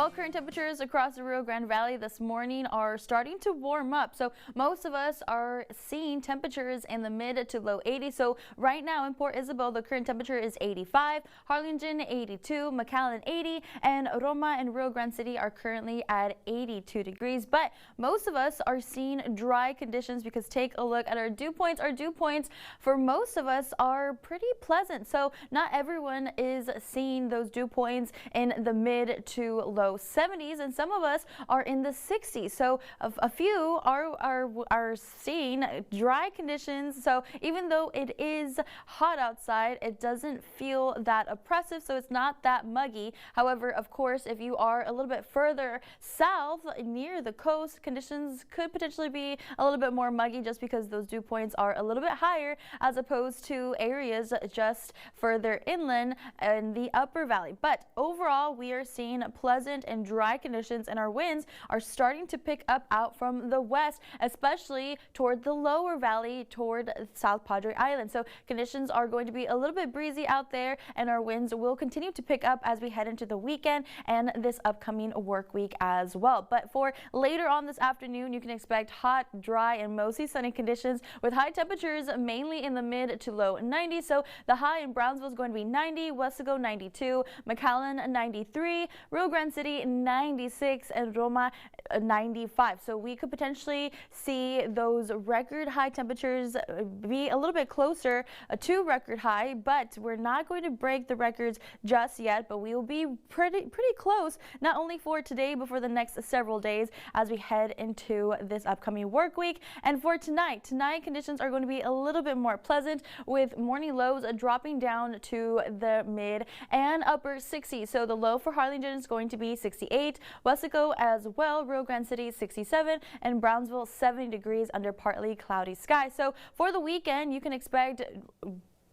Well, current temperatures across the Rio Grande Valley this morning are starting to warm up. So most of us are seeing temperatures in the mid to low 80s. So right now in Port Isabel, the current temperature is 85, Harlingen 82, McAllen 80, and Roma and Rio Grande City are currently at 82 degrees. But most of us are seeing dry conditions because take a look at our dew points. Our dew points for most of us are pretty pleasant. So not everyone is seeing those dew points in the mid to low 70s, and some of us are in the 60s. So a few are seeing dry conditions. So even though it is hot outside, it doesn't feel that oppressive, so it's not that muggy. However, of course, if you are a little bit further south near the coast, conditions could potentially be a little bit more muggy just because those dew points are a little bit higher as opposed to areas just further inland in the upper valley. But overall, we are seeing pleasant and dry conditions, and our winds are starting to pick up out from the west, especially toward the lower valley toward South Padre Island. So conditions are going to be a little bit breezy out there, and our winds will continue to pick up as we head into the weekend and this upcoming work week as well. But for later on this afternoon, you can expect hot, dry, and mostly sunny conditions with high temperatures mainly in the mid to low 90s. So the high in Brownsville is going to be 90, Wesco 92, McAllen 93, Rio Grande City 96, and Roma 95. So we could potentially see those record high temperatures be a little bit closer to record high, but we're not going to break the records just yet, but we will be pretty close, not only for today but for the next several days as we head into this upcoming work week. And for tonight conditions are going to be a little bit more pleasant with morning lows dropping down to the mid and upper 60s. So the low for Harlingen is going to be 68, Wesco as well, Rio Grande City 67, and Brownsville 70 degrees under partly cloudy skies. So for the weekend, you can expect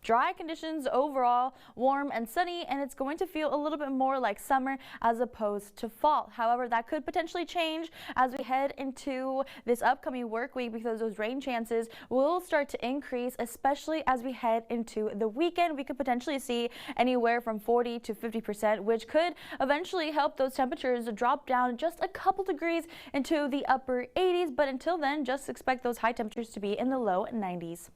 dry conditions overall, warm and sunny, and it's going to feel a little bit more like summer as opposed to fall. However, that could potentially change as we head into this upcoming work week because those rain chances will start to increase, especially as we head into the weekend. We could potentially see anywhere from 40 to 50%, which could eventually help those temperatures drop down just a couple degrees into the upper 80s. But until then, just expect those high temperatures to be in the low 90s.